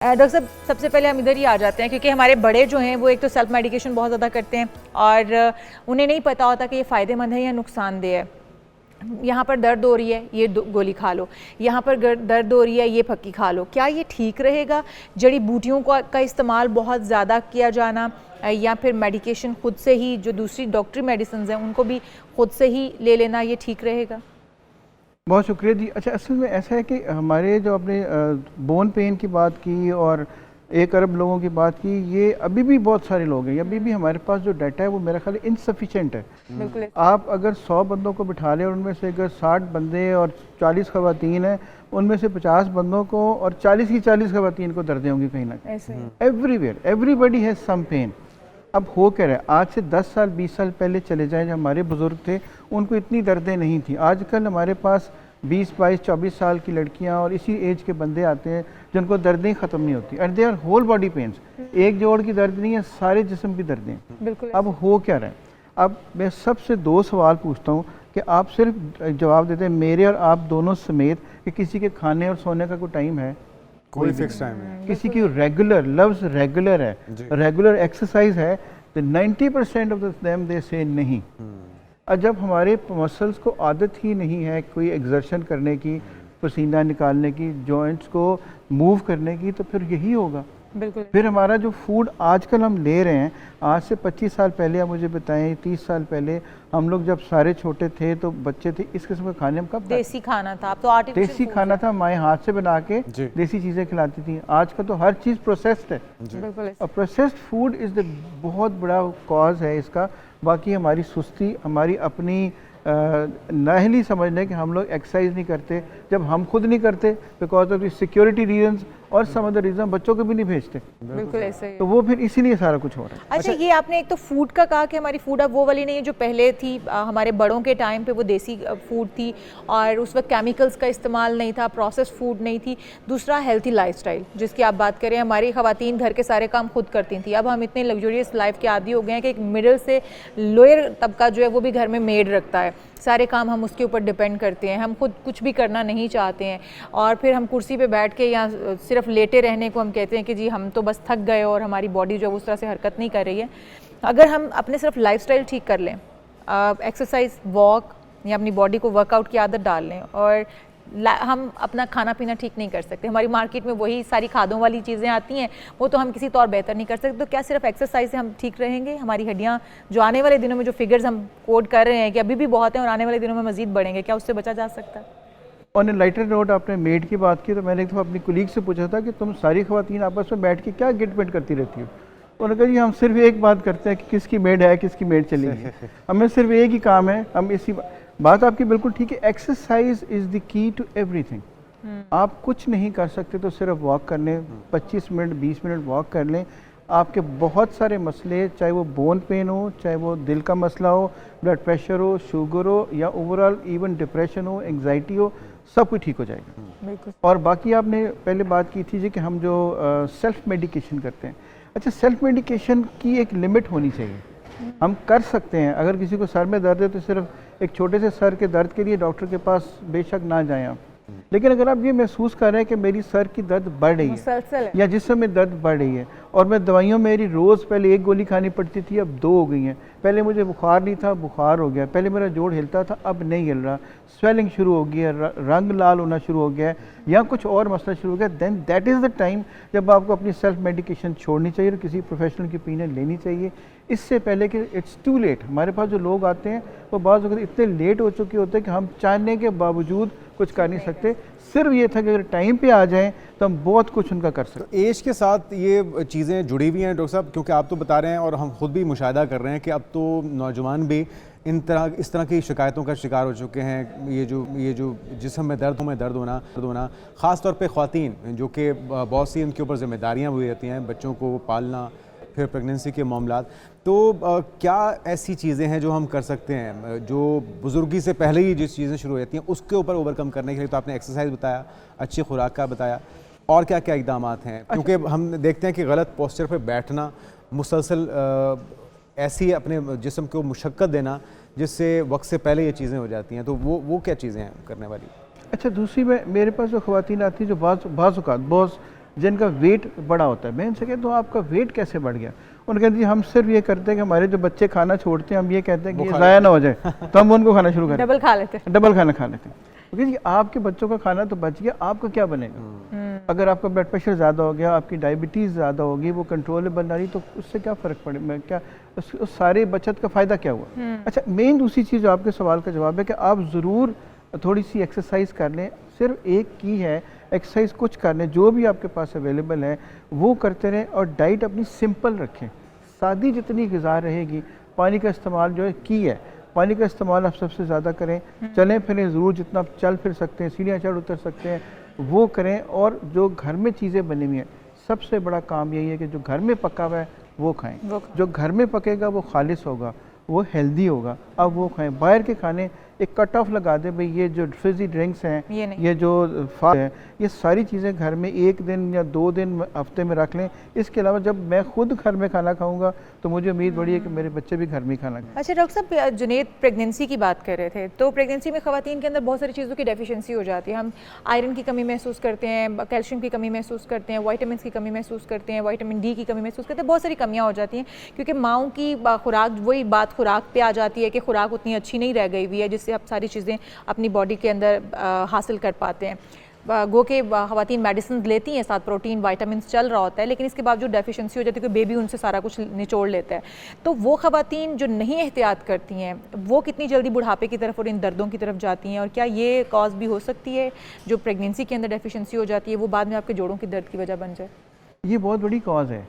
Doctor साहब, सबसे पहले हम इधर ही आ जाते हैं क्योंकि हमारे बड़े जो हैं वो एक तो सेल्फ मेडिकेशन बहुत ज़्यादा करते हैं और उन्हें नहीं पता होता कि ये फ़ायदेमंद है या नुकसानदेह है। यहाँ पर दर्द हो रही है, ये गोली खा लो, यहाँ पर दर्द हो रही है, ये फक्की खा लो। क्या ये ठीक रहेगा? जड़ी बूटियों का इस्तेमाल बहुत ज़्यादा किया जाना या फिर मेडिकेशन खुद से ही जो दूसरी डॉक्टरी मेडिसिन हैं उनको भी खुद से ही ले लेना, ये ठीक रहेगा? बहुत शुक्रिया जी। अच्छा, असल में ऐसा है कि हमारे जो अपने बोन पेन की बात की और 1 अरब लोगों की बात की, ये अभी भी बहुत सारे लोग हैं। अभी भी हमारे पास जो डाटा है वो मेरा ख्याल इनसफिशेंट है। बिल्कुल। आप अगर 100 बंदों को बिठा लें और उनमें से अगर 60 बंदे और 40 खवातीन हैं, उनमें से 50 बंदों को और 40 की 40 खवातीन को दर्दें होंगी कहीं ना कहीं। Everywhere everybody has some pain. अब हो क्या रहा है, आज से 10 साल 20 साल पहले चले जाएं, जब हमारे बुज़ुर्ग थे उनको इतनी दर्दें नहीं थी। आजकल हमारे पास 20 22 24 साल की लड़कियां और इसी एज के बंदे आते हैं जिनको दर्दें ख़त्म नहीं होती and they are whole body pains. एक जोड़ की दर्द नहीं है, सारे जिस्म की दर्दें। बिल्कुल। अब हो क्या रहा है, अब मैं सबसे 2 सवाल पूछता हूँ कि आप सिर्फ जवाब देते हैं मेरे और आप दोनों समेत कि किसी के खाने और सोने का कोई टाइम है? कोई फिक्स टाइम है? किसी की रेगुलर, लफ्ज़ रेगुलर है, रेगुलर एक्सरसाइज है, तो 90% ऑफ देम दे से नहीं। और जब हमारे मसल्स को आदत ही नहीं है कोई एक्सर्शन करने की, पसीना निकालने की, जॉइंट्स को मूव करने की, तो फिर यही होगा। बिल्कुल। फिर हमारा जो फूड आजकल हम ले रहे हैं, आज से 25 साल पहले आप मुझे बताएं, 30 साल पहले हम लोग जब सारे छोटे थे तो बच्चे थे, इस किस्म का खाने हम कब देसी खाना था, अब तो आर्टिफिशियल देसी खाना था, माएँ हाथ से बना के देसी चीज़ें खिलाती थी। आज का तो हर चीज़ प्रोसेस्ड है। बिल्कुल। और प्रोसेस्ड फूड इज़ द बहुत बड़ा कॉज है इसका। बाकी हमारी सुस्ती, हमारी अपनी नाअहली समझने कि हम लोग एक्सरसाइज नहीं करते, जब हम खुद नहीं करते because of the security reasons और सम अदर रीजन, बच्चों को भी नहीं भेजते। बिल्कुल ऐसे ही। तो वो फिर इसीलिए सारा कुछ हो रहा है। अच्छा, ये आपने एक तो फूड का कहा कि हमारी फूड अब वो वाली नहीं है जो पहले थी। हमारे बड़ों के टाइम पे वो देसी फूड थी और उस वक्त केमिकल्स का इस्तेमाल नहीं था, प्रोसेस फूड नहीं थी। दूसरा हेल्थी लाइफस्टाइल जिसकी आप बात करें, हमारी ख़वातीन घर के सारे काम खुद करती थी। अब हम इतने लग्जरियस लाइफ के आदी हो गए हैं कि एक मिडिल से लोअर तबका जो है वो भी घर में मेड रखता है, सारे काम हम उसके ऊपर डिपेंड करते हैं, हम खुद कुछ भी करना नहीं चाहते हैं और फिर हम कुर्सी पे बैठ के या सिर्फ लेटे रहने को हम कहते हैं कि जी हम तो बस थक गए और हमारी बॉडी जो है उस तरह से हरकत नहीं कर रही है। अगर हम अपने सिर्फ लाइफस्टाइल ठीक कर लें, एक्सरसाइज, वॉक या अपनी बॉडी को वर्कआउट की आदत डाल लें और हम अपना खाना पीना ठीक नहीं कर सकते, हमारी मार्केट में वही सारी खादों वाली चीज़ें आती हैं, वो तो हम किसी तौर बेहतर नहीं कर सकते, तो क्या सिर्फ एक्सरसाइज से हम ठीक रहेंगे? हमारी हड्डियाँ जो आने वाले दिनों में जो फिगर्स हम कोड कर रहे हैं कि अभी भी बहुत हैं और आने वाले दिनों में मजीद बढ़ेंगे, क्या उससे बचा जा सकता है? ऑन ए लाइटर नोट, आपने मेड की बात की तो मैंने एक दफ़ा अपनी कुलीग से पूछा था कि तुम सारी ख़वातीन आपस में बैठ के क्या गिटपिट करती रहती हो? उन्होंने कहा जी हम सिर्फ एक बात करते हैं कि किसकी मेड है, किसकी मेड चलेगी, हमें सिर्फ एक ही काम है, हम इसी बात आपकी बिल्कुल ठीक है। Exercise is the key to everything. आप कुछ नहीं कर सकते तो सिर्फ वॉक कर लें, 25 मिनट 20 मिनट वॉक कर लें, आपके बहुत सारे मसले, चाहे वो बोन पेन हो, चाहे वो दिल का मसला हो, ब्लड प्रेशर हो, शुगर हो या ओवरऑल इवन डिप्रेशन हो, एंग्जाइटी हो, सब कुछ ठीक हो जाएगा। और बाकी आपने पहले बात की थी जी कि हम जो सेल्फ मेडिकेशन करते हैं, अच्छा सेल्फ मेडिकेशन की एक लिमिट होनी चाहिए। हम कर सकते हैं, अगर किसी को सर में दर्द है तो सिर्फ एक छोटे से सर के दर्द के लिए डॉक्टर के पास बेशक ना जाएं आप, लेकिन अगर आप ये महसूस कर रहे हैं कि मेरी सर की दर्द बढ़ रही है या जिस्म में दर्द बढ़ रही है और मैं दवाइयों में मेरी रोज़ पहले 1 गोली खानी पड़ती थी, अब 2 हो गई हैं, पहले मुझे बुखार नहीं था, बुखार हो गया, पहले मेरा जोड़ हिलता था, अब नहीं हिल रहा, स्वेलिंग शुरू हो गई है, रंग लाल होना शुरू हो गया है या कुछ और मसला शुरू हो गया, then that is the time जब आपको अपनी सेल्फ मेडिकेशन छोड़नी चाहिए और किसी प्रोफेशनल की ओपिनियन लेनी चाहिए, इससे पहले कि इट्स टू लेट। हमारे पास जो लोग आते हैं वो बाज़ वक़्त इतने लेट हो चुके होते हैं कि हम चाहने के बावजूद कुछ कर नहीं सकते। सिर्फ ये था कि अगर टाइम पे आ जाएं तो हम बहुत कुछ उनका कर सकते। तो एज के साथ ये चीज़ें जुड़ी हुई हैं डॉक्टर साहब, क्योंकि आप तो बता रहे हैं और हम खुद भी मुशाहिदा कर रहे हैं कि अब तो नौजवान भी इस तरह की शिकायतों का शिकार हो चुके हैं। ये जो जिस्म में दर्द होना ख़ास तौर पे ख़वातीन जो कि बहुत सी उनके ऊपर ज़िम्मेदारियाँ हुई रहती हैं, बच्चों को पालना, फिर प्रेगनेंसी के मामलात, तो क्या ऐसी चीज़ें हैं जो हम कर सकते हैं जो बुज़ुर्गी से पहले ही जिस चीज़ें शुरू हो जाती हैं उसके ऊपर ओवरकम करने के लिए? तो आपने एक्सरसाइज बताया, अच्छी खुराक का बताया, और क्या क्या इक़दाम हैं? क्योंकि हम देखते हैं कि गलत पोस्चर पर बैठना, मुसलसल ऐसी अपने जिस्म को मुशक्क़त देना जिससे वक्त से पहले ये चीज़ें हो जाती हैं, तो वो क्या चीज़ें हैं करने वाली? अच्छा, दूसरी मेरे पास जो ख़वातीन आती हैं जो बाज़ औक़ात बहुत जिनका वेट बड़ा होता है। मैं उनसे कहता हूँ आपका वेट कैसे बढ़ गया? उन्होंने कहते जी हम सिर्फ ये करते हैं कि हमारे जो बच्चे खाना छोड़ते हैं हम ये कहते हैं कि ये ज़ाया ना हो जाए तो हम उनको खाना शुरू करें, डबल खा लेते हैं, डबल खाना खा लेते हैं। क्योंकि आपके बच्चों का खाना तो बच गया, आपका क्या बनेगा? अगर आपका ब्लड प्रेशर ज़्यादा हो गया, आपकी डायबिटीज़ ज़्यादा होगी, वो कंट्रोलेबल ना रही, तो उससे क्या फ़र्क पड़े? मैं क्या उस सारे बचत का फ़ायदा क्या हुआ? अच्छा, मेन दूसरी चीज़ जो आपके सवाल का जवाब है कि आप ज़रूर थोड़ी सी एक्सरसाइज कर लें। सिर्फ एक की है एक्सरसाइज, कुछ कर लें, जो भी आपके पास अवेलेबल है वो करते रहें और डाइट अपनी सिंपल रखें। सादी जितनी ग़िज़ा रहेगी, पानी का इस्तेमाल जो है की है, पानी का इस्तेमाल आप सबसे ज़्यादा करें। चलें फिरें ज़रूर, जितना आप चल फिर सकते हैं, सीढ़ियाँ चढ़ उतर सकते हैं वो करें। और जो घर में चीज़ें बनी हुई हैं, सबसे बड़ा काम यही है कि जो घर में पका हुआ है वो खाएं। जो घर में पकेगा वो खालिस होगा, वो हेल्दी होगा, अब वो खाएं। बाहर के खाने एक कट ऑफ लगा दें, भाई ये जो फिजी ड्रिंक्स हैं, ये जो फास्ट है, ये सारी चीज़ें घर में 1 दिन या 2 दिन हफ्ते में रख लें। इसके अलावा जब मैं खुद घर में खाना खाऊंगा तो मुझे उम्मीद बड़ी है कि मेरे बच्चे भी घर में ही खाना खाएं। अच्छा डॉक्टर साहब, जुनैद प्रेगनेंसी की बात कर रहे थे, तो प्रेगनेंसी में ख़वातीन के अंदर बहुत सारी चीज़ों की डेफिशिएंसी हो जाती है। हम आयरन की कमी महसूस करते हैं, कैल्शियम की कमी महसूस करते हैं, विटामिन की कमी महसूस करते हैं, विटामिन डी की कमी महसूस करते हैं, बहुत सारी कमियाँ हो जाती हैं क्योंकि माओं की खुराक, वही बात खुराक पे आ जाती है कि खुराक उतनी अच्छी नहीं रह गई हुई है जिससे आप सारी चीज़ें अपनी बॉडी के अंदर हासिल कर पाते हैं। गो के ख़वातीन मेडिसिन लेती हैं, साथ प्रोटीन विटामिन चल रहा होता है, लेकिन इसके बावजूद डेफिशिएंसी हो जाती है कि बेबी उनसे सारा कुछ निचोड़ लेता है। तो वो ख़वातीन जो नहीं एहतियात करती हैं वो कितनी जल्दी बुढ़ापे की तरफ और इन दर्दों की तरफ जाती हैं, और क्या ये कॉज भी हो सकती है जो प्रेगनेंसी के अंदर डेफिशिएंसी हो जाती है वो बाद में आपके जोड़ों की दर्द की वजह बन जाए? ये बहुत बड़ी कॉज है।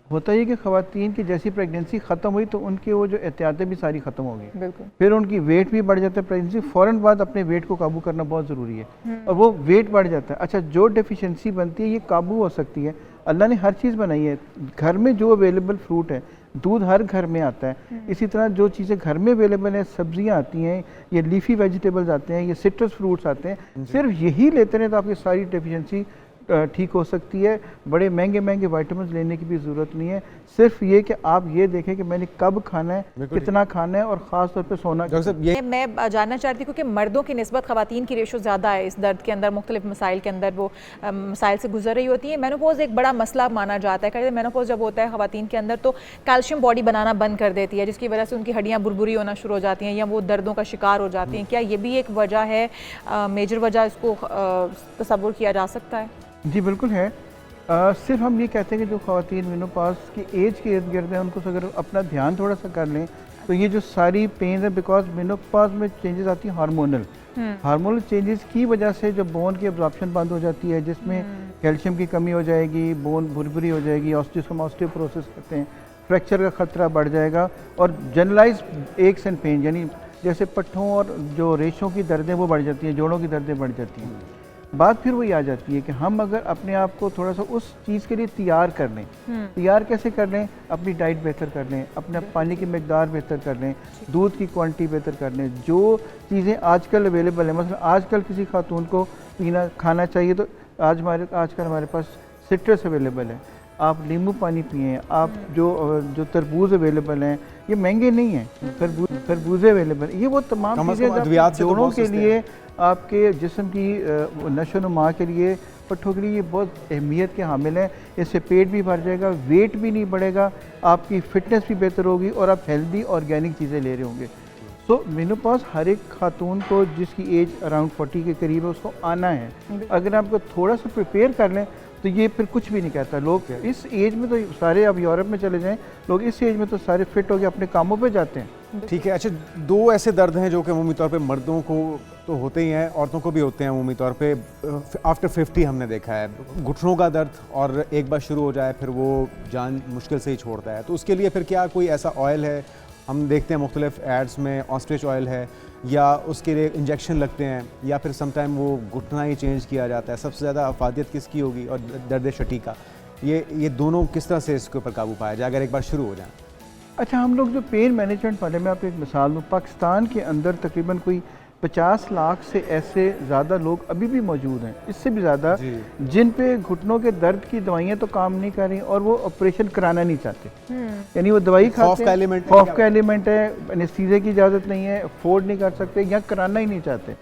होता ही कि ख़वातीन की जैसी प्रेगनेंसी ख़त्म हुई तो उनकी वो जो एहतियातें भी सारी ख़त्म हो गई, बिल्कुल। फिर उनकी वेट भी बढ़ जाता है। प्रेगनेंसी फ़ौरन बाद अपने वेट को काबू करना बहुत ज़रूरी है और वो वेट बढ़ जाता है। अच्छा, जो डेफिशिएंसी बनती है ये काबू हो सकती है। अल्लाह ने हर चीज़ बनाई है। घर में जो अवेलेबल फ्रूट है, दूध हर घर में आता है, इसी तरह जो चीज़ें घर में अवेलेबल हैं, सब्जियां आती हैं, ये लीफी वेजिटेबल्स आते हैं, ये सिट्रस फ्रूट्स आते हैं, सिर्फ यही लेते हैं तो आपकी सारी डेफिशिएंसी ठीक हो सकती है। बड़े महंगे महंगे विटामिन लेने की भी ज़रूरत नहीं है। सिर्फ ये कि आप ये देखें कि मैंने कब खाना है, कितना खाना है और ख़ास तौर पे सोना। मैं जानना चाहती हूँ कि मर्दों की निस्बत ख़वातीन की रेशो ज़्यादा है इस दर्द के अंदर, मुख्तलिफ मसाइल के अंदर वो मसाइल से गुजर रही होती है। मेनोपॉज एक बड़ा मसला माना जाता है। कहते हैं मेनोपॉज जब होता है ख़वातीन के अंदर तो कैल्शियम बॉडी बनाना बंद कर देती है, जिसकी वजह से उनकी हड्डियाँ बुरबुरी होना शुरू हो जाती हैं या वो दर्दों का शिकार हो जाती हैं। क्या ये भी एक वजह है, मेजर वजह इसको तसव्वुर किया जा सकता है? जी बिल्कुल है। सिर्फ हम ये कहते हैं कि जो ख़वातीन मेनोपॉज की एज के इर्द गिर्द हैं उनको अगर अपना ध्यान थोड़ा सा कर लें तो ये जो सारी पेन है, बिकॉज मेनोपॉज में चेंजेस आती हैं हार्मोनल चेंजेस की वजह से जो बोन की एब्जॉर्प्शन बंद हो जाती है, जिसमें कैल्शियम की कमी हो जाएगी, बोन बुरबुरी हो जाएगी, ऑस्टियोपोरोसिस कहते हैं, फ्रैक्चर का ख़तरा बढ़ जाएगा और जनरलाइज एक्स एंड पेन, यानी जैसे पट्ठों और जो रेशों की दर्दें वो बढ़ जाती हैं, जोड़ों की दर्दें बढ़ जाती हैं। बात फिर वही आ जाती है कि हम अगर अपने आप को थोड़ा सा उस चीज़ के लिए तैयार कर लें, तैयार कैसे कर लें? अपनी डाइट बेहतर कर लें, अपने पानी की मकदार बेहतर कर लें, दूध की क्वांटिटी बेहतर कर लें। जो चीज़ें आजकल अवेलेबल हैं, मतलब आजकल किसी खातून को खाना चाहिए तो आजकल हमारे पास सिट्रस अवेलेबल है, आप नींबू पानी पिएं, आप जो तरबूज अवेलेबल हैं, ये महंगे नहीं हैं, तरबूजे अवेलेबल, ये वो तमाम चीज़ें जोड़ों के लिए, आपके जिस्म की नशो नुमा के लिए, पट्ठों के लिए ये बहुत अहमियत के हामिल हैं। इससे पेट भी भर जाएगा, वेट भी नहीं बढ़ेगा, आपकी फ़िटनेस भी बेहतर होगी और आप हेल्दी ऑर्गेनिक चीज़ें ले रहे होंगे। तो मेनोपॉज हर एक खातून को जिसकी एज अराउंड 40 के करीब है उसको आना है। अगर आपको थोड़ा सा प्रिपेयर कर लें तो ये फिर कुछ भी नहीं कहता। लोग इस एज में तो सारे, अब यूरोप में चले जाएं, लोग इस एज में तो सारे फिट होकर अपने कामों पे जाते हैं। ठीक है। अच्छा, 2 ऐसे दर्द हैं जो कि अमूमी तौर पे मर्दों को तो होते ही हैं, औरतों को भी होते हैं अमूमी तौर पे। आफ्टर 50 हमने देखा है घुटनों का दर्द, और एक बार शुरू हो जाए फिर वो जान मुश्किल से ही छोड़ता है। तो उसके लिए फिर क्या कोई ऐसा ऑयल है? हम देखते हैं मुख्तलिफ एड्स में ऑस्ट्रिच ऑयल है, या उसके लिए इंजेक्शन लगते हैं, या फिर समटाइम वो घुटना ही चेंज किया जाता है। सबसे ज़्यादा अफादियत किसकी होगी? और दर्द शटी का, ये दोनों किस तरह से इसके ऊपर काबू पाया जाए अगर एक बार शुरू हो जाए? अच्छा, हम लोग जो पेन मैनेजमेंट वाले, मैं आपको एक मिसाल दूँ, पाकिस्तान के अंदर तकरीबन कोई 50 लाख से ऐसे ज़्यादा लोग अभी भी मौजूद हैं, इससे भी ज़्यादा, जिन पे घुटनों के दर्द की दवाइयाँ तो काम नहीं कर रही और वो ऑपरेशन कराना नहीं चाहते। यानी वो दवाई खाते हैं, खौफ का एलिमेंट है, एनेस्थीसिया की इजाज़त नहीं है, अफोर्ड नहीं कर सकते या कराना ही नहीं चाहते।